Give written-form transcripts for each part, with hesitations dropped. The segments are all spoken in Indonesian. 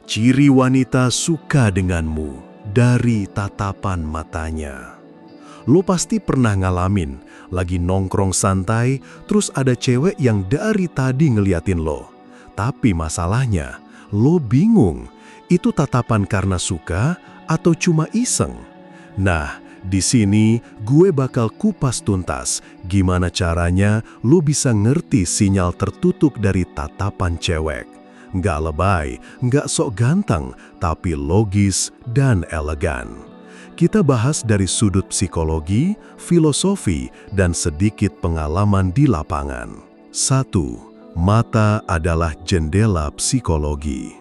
Ciri wanita suka denganmu dari tatapan matanya. Lo pasti pernah ngalamin, lagi nongkrong santai, terus ada cewek yang dari tadi ngeliatin lo. Tapi masalahnya, lo bingung, itu tatapan karena suka atau cuma iseng? Nah, di sini gue bakal kupas tuntas gimana caranya lo bisa ngerti sinyal tertutup dari tatapan cewek. Nggak lebay, nggak sok ganteng, tapi logis dan elegan. Kita bahas dari sudut psikologi, filosofi, dan sedikit pengalaman di lapangan. 1. Mata adalah jendela psikologi.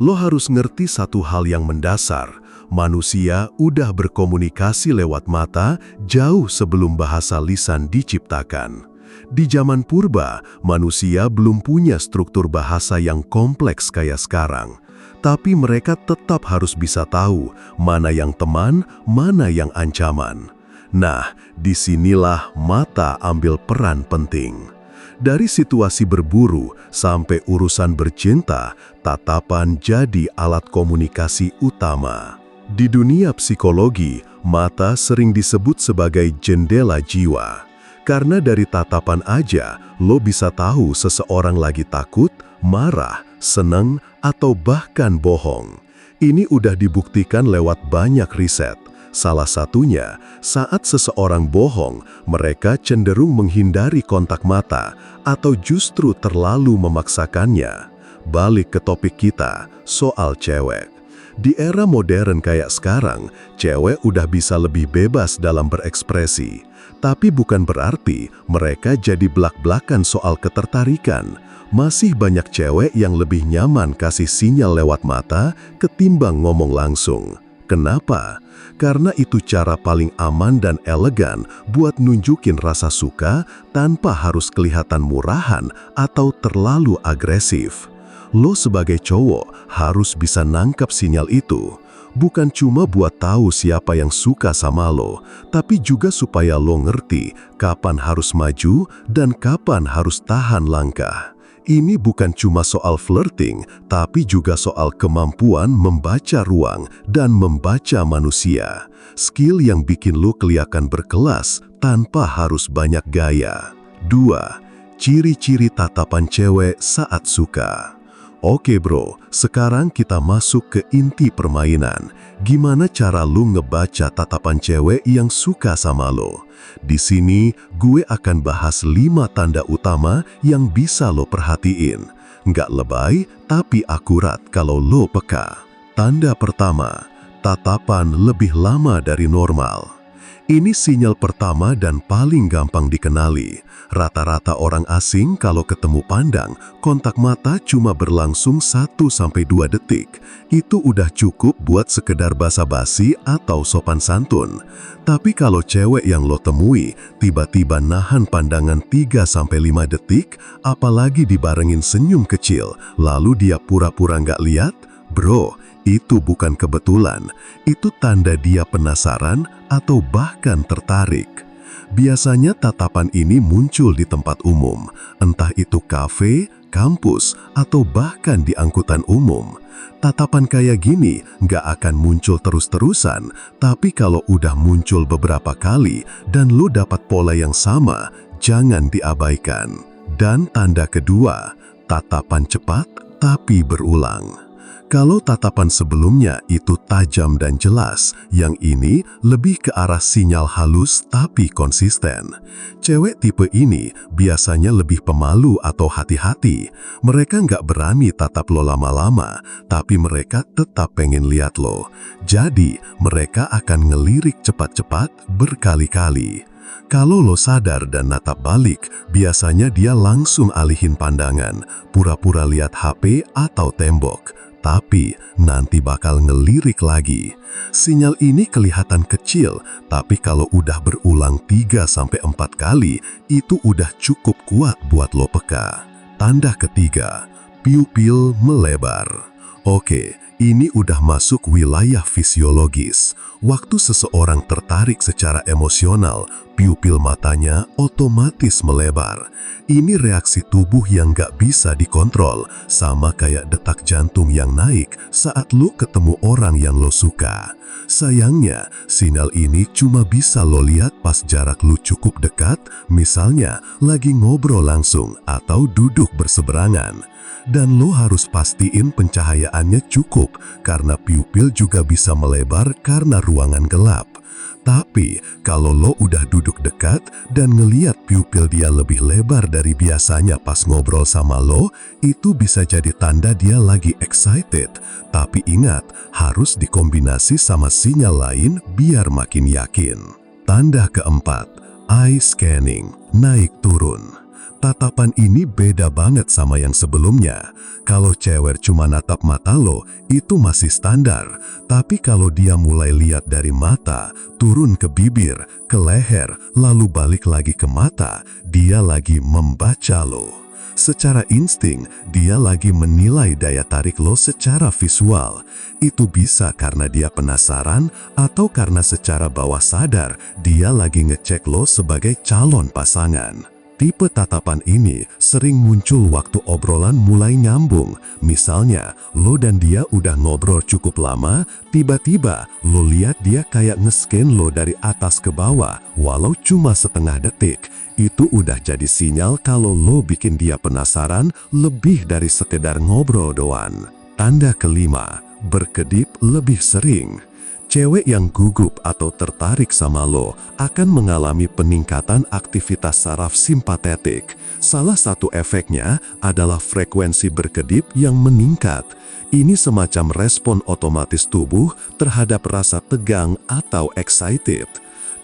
Lo harus ngerti satu hal yang mendasar. Manusia udah berkomunikasi lewat mata jauh sebelum bahasa lisan diciptakan. Di zaman purba, manusia belum punya struktur bahasa yang kompleks kayak sekarang. Tapi mereka tetap harus bisa tahu mana yang teman, mana yang ancaman. Nah, disinilah mata ambil peran penting. Dari situasi berburu sampai urusan bercinta, tatapan jadi alat komunikasi utama. Di dunia psikologi, mata sering disebut sebagai jendela jiwa. Karena dari tatapan aja, lo bisa tahu seseorang lagi takut, marah, senang, atau bahkan bohong. Ini udah dibuktikan lewat banyak riset. Salah satunya, saat seseorang bohong, mereka cenderung menghindari kontak mata atau justru terlalu memaksakannya. Balik ke topik kita, soal cewek. Di era modern kayak sekarang, cewek udah bisa lebih bebas dalam berekspresi. Tapi bukan berarti mereka jadi blak-blakan soal ketertarikan. Masih banyak cewek yang lebih nyaman kasih sinyal lewat mata ketimbang ngomong langsung. Kenapa? Karena itu cara paling aman dan elegan buat nunjukin rasa suka tanpa harus kelihatan murahan atau terlalu agresif. Lo sebagai cowok harus bisa nangkap sinyal itu. Bukan cuma buat tahu siapa yang suka sama lo, tapi juga supaya lo ngerti kapan harus maju dan kapan harus tahan langkah. Ini bukan cuma soal flirting, tapi juga soal kemampuan membaca ruang dan membaca manusia. Skill yang bikin lo kelihatan berkelas tanpa harus banyak gaya. 2. Ciri-ciri tatapan cewek saat suka. Oke bro, sekarang kita masuk ke inti permainan. Gimana cara lu ngebaca tatapan cewek yang suka sama lo? Di sini, gue akan bahas 5 tanda utama yang bisa lo perhatiin. Nggak lebay, tapi akurat kalau lo peka. Tanda pertama, tatapan lebih lama dari normal. Ini sinyal pertama dan paling gampang dikenali. Rata-rata orang asing kalau ketemu pandang, kontak mata cuma berlangsung 1-2 detik. Itu udah cukup buat sekedar basa-basi atau sopan santun. Tapi kalau cewek yang lo temui tiba-tiba nahan pandangan 3-5 detik, apalagi dibarengin senyum kecil, lalu dia pura-pura nggak lihat, bro, itu bukan kebetulan, itu tanda dia penasaran atau bahkan tertarik. Biasanya tatapan ini muncul di tempat umum, entah itu kafe, kampus, atau bahkan di angkutan umum. Tatapan kayak gini nggak akan muncul terus-terusan, tapi kalau udah muncul beberapa kali dan lo dapat pola yang sama, jangan diabaikan. Dan tanda kedua, tatapan cepat tapi berulang. Kalau tatapan sebelumnya itu tajam dan jelas, yang ini lebih ke arah sinyal halus tapi konsisten. Cewek tipe ini biasanya lebih pemalu atau hati-hati. Mereka nggak berani tatap lo lama-lama, tapi mereka tetap pengen lihat lo. Jadi, mereka akan ngelirik cepat-cepat berkali-kali. Kalau lo sadar dan natap balik, biasanya dia langsung alihin pandangan, pura-pura lihat HP atau tembok. Tapi nanti bakal ngelirik lagi. Sinyal ini kelihatan kecil, tapi kalau udah berulang 3-4 kali, itu udah cukup kuat buat lo peka. Tanda ketiga, pupil melebar. Oke, ini udah masuk wilayah fisiologis. Waktu seseorang tertarik secara emosional, pupil matanya otomatis melebar. Ini reaksi tubuh yang gak bisa dikontrol, sama kayak detak jantung yang naik saat lo ketemu orang yang lo suka. Sayangnya, sinyal ini cuma bisa lo lihat pas jarak lo cukup dekat, misalnya lagi ngobrol langsung atau duduk berseberangan. Dan lo harus pastiin pencahayaannya cukup, karena pupil juga bisa melebar karena ruangan gelap. Tapi, kalau lo udah duduk dekat dan ngeliat pupil dia lebih lebar dari biasanya pas ngobrol sama lo, itu bisa jadi tanda dia lagi excited. Tapi ingat, harus dikombinasi sama sinyal lain biar makin yakin. Tanda keempat, eye scanning, naik turun. Tatapan ini beda banget sama yang sebelumnya. Kalau cewek cuma natap mata lo, itu masih standar. Tapi kalau dia mulai lihat dari mata, turun ke bibir, ke leher, lalu balik lagi ke mata, dia lagi membaca lo. Secara insting, dia lagi menilai daya tarik lo secara visual. Itu bisa karena dia penasaran atau karena secara bawah sadar, dia lagi ngecek lo sebagai calon pasangan. Tipe tatapan ini sering muncul waktu obrolan mulai nyambung. Misalnya, lo dan dia udah ngobrol cukup lama, tiba-tiba lo lihat dia kayak nge-scan lo dari atas ke bawah, walau cuma setengah detik. Itu udah jadi sinyal kalau lo bikin dia penasaran lebih dari sekedar ngobrol doang. Tanda kelima, berkedip lebih sering. Cewek yang gugup atau tertarik sama lo akan mengalami peningkatan aktivitas saraf simpatetik. Salah satu efeknya adalah frekuensi berkedip yang meningkat. Ini semacam respon otomatis tubuh terhadap rasa tegang atau excited.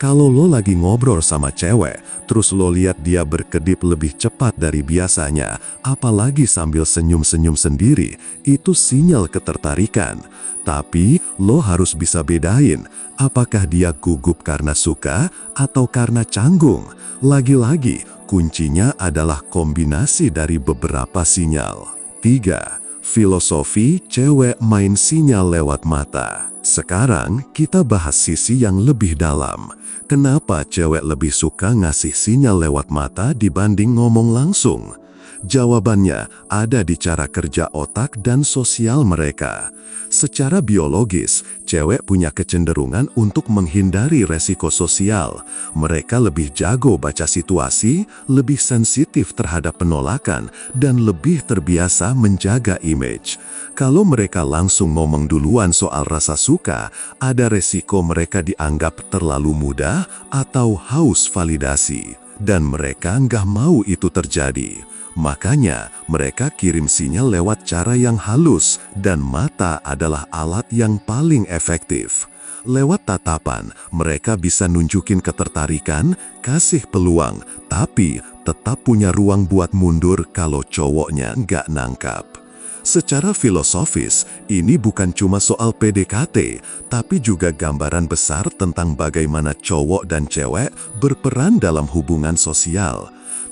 Kalau lo lagi ngobrol sama cewek, terus lo lihat dia berkedip lebih cepat dari biasanya, apalagi sambil senyum-senyum sendiri, itu sinyal ketertarikan. Tapi, lo harus bisa bedain, apakah dia gugup karena suka atau karena canggung. Lagi-lagi, kuncinya adalah kombinasi dari beberapa sinyal. 3. Filosofi cewek main sinyal lewat mata. Sekarang, kita bahas sisi yang lebih dalam. Kenapa cewek lebih suka ngasih sinyal lewat mata dibanding ngomong langsung? Jawabannya ada di cara kerja otak dan sosial mereka. Secara biologis, cewek punya kecenderungan untuk menghindari resiko sosial. Mereka lebih jago baca situasi, lebih sensitif terhadap penolakan, dan lebih terbiasa menjaga image. Kalau mereka langsung ngomong duluan soal rasa suka, ada resiko mereka dianggap terlalu mudah atau haus validasi. Dan mereka nggak mau itu terjadi. Makanya, mereka kirim sinyal lewat cara yang halus, dan mata adalah alat yang paling efektif. Lewat tatapan, mereka bisa nunjukin ketertarikan, kasih peluang, tapi tetap punya ruang buat mundur kalau cowoknya nggak nangkap. Secara filosofis, ini bukan cuma soal PDKT, tapi juga gambaran besar tentang bagaimana cowok dan cewek berperan dalam hubungan sosial.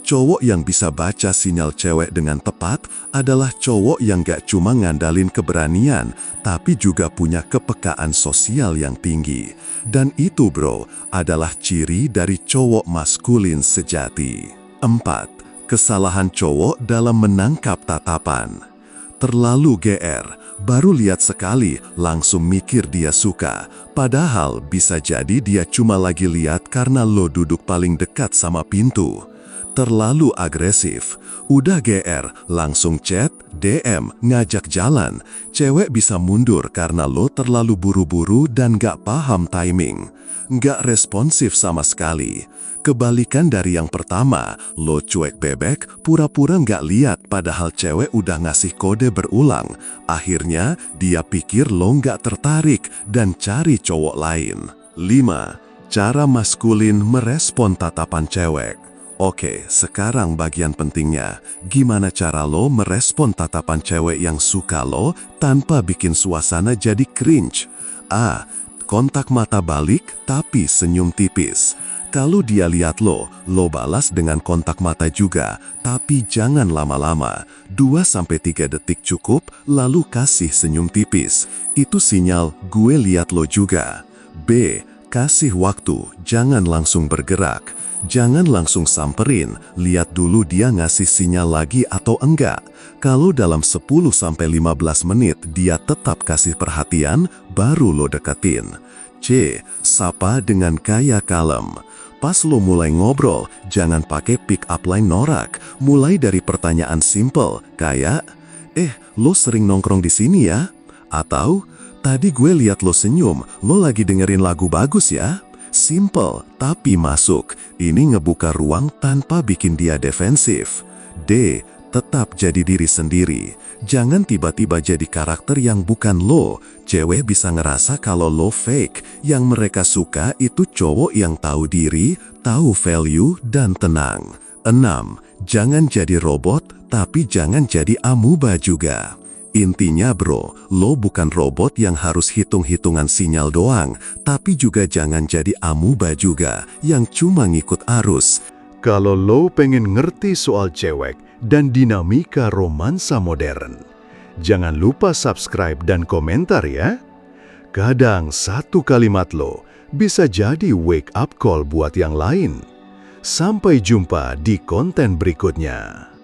Cowok yang bisa baca sinyal cewek dengan tepat adalah cowok yang gak cuma ngandalin keberanian, tapi juga punya kepekaan sosial yang tinggi. Dan itu bro, adalah ciri dari cowok maskulin sejati. 4. Kesalahan cowok dalam menangkap tatapan. Terlalu GR, baru lihat sekali langsung mikir dia suka. Padahal bisa jadi dia cuma lagi lihat karena lo duduk paling dekat sama pintu. Terlalu agresif, udah GR, langsung chat, DM, ngajak jalan. Cewek bisa mundur karena lo terlalu buru-buru dan gak paham timing. Gak responsif sama sekali. Kebalikan dari yang pertama, lo cuek bebek, pura-pura gak lihat padahal cewek udah ngasih kode berulang. Akhirnya, dia pikir lo gak tertarik dan cari cowok lain. 5. Cara maskulin merespon tatapan cewek. Oke, sekarang bagian pentingnya. Gimana cara lo merespon tatapan cewek yang suka lo tanpa bikin suasana jadi cringe? A. Kontak mata balik tapi senyum tipis. Kalau dia lihat lo balas dengan kontak mata juga, tapi jangan lama-lama. 2-3 detik cukup, lalu kasih senyum tipis. Itu sinyal gue lihat lo juga. B. Kasih waktu, jangan langsung bergerak. Jangan langsung samperin, lihat dulu dia ngasih sinyal lagi atau enggak. Kalau dalam 10-15 menit dia tetap kasih perhatian, baru lo deketin. C. Sapa dengan gaya kalem. Pas lo mulai ngobrol, jangan pakai pick up line norak. Mulai dari pertanyaan simple, kayak, lo sering nongkrong di sini ya? Atau, tadi gue lihat lo senyum, lo lagi dengerin lagu bagus ya? Simple, tapi masuk. Ini ngebuka ruang tanpa bikin dia defensif. D. Tetap jadi diri sendiri. Jangan tiba-tiba jadi karakter yang bukan lo. Cewek bisa ngerasa kalau lo fake. Yang mereka suka itu cowok yang tahu diri, tahu value, dan tenang. 6. Jangan jadi robot, tapi jangan jadi amuba juga. Intinya bro, lo bukan robot yang harus hitung-hitungan sinyal doang, tapi juga jangan jadi amuba juga, yang cuma ngikut arus. Kalau lo pengen ngerti soal cewek dan dinamika romansa modern, jangan lupa subscribe dan komentar ya. Kadang satu kalimat lo bisa jadi wake up call buat yang lain. Sampai jumpa di konten berikutnya.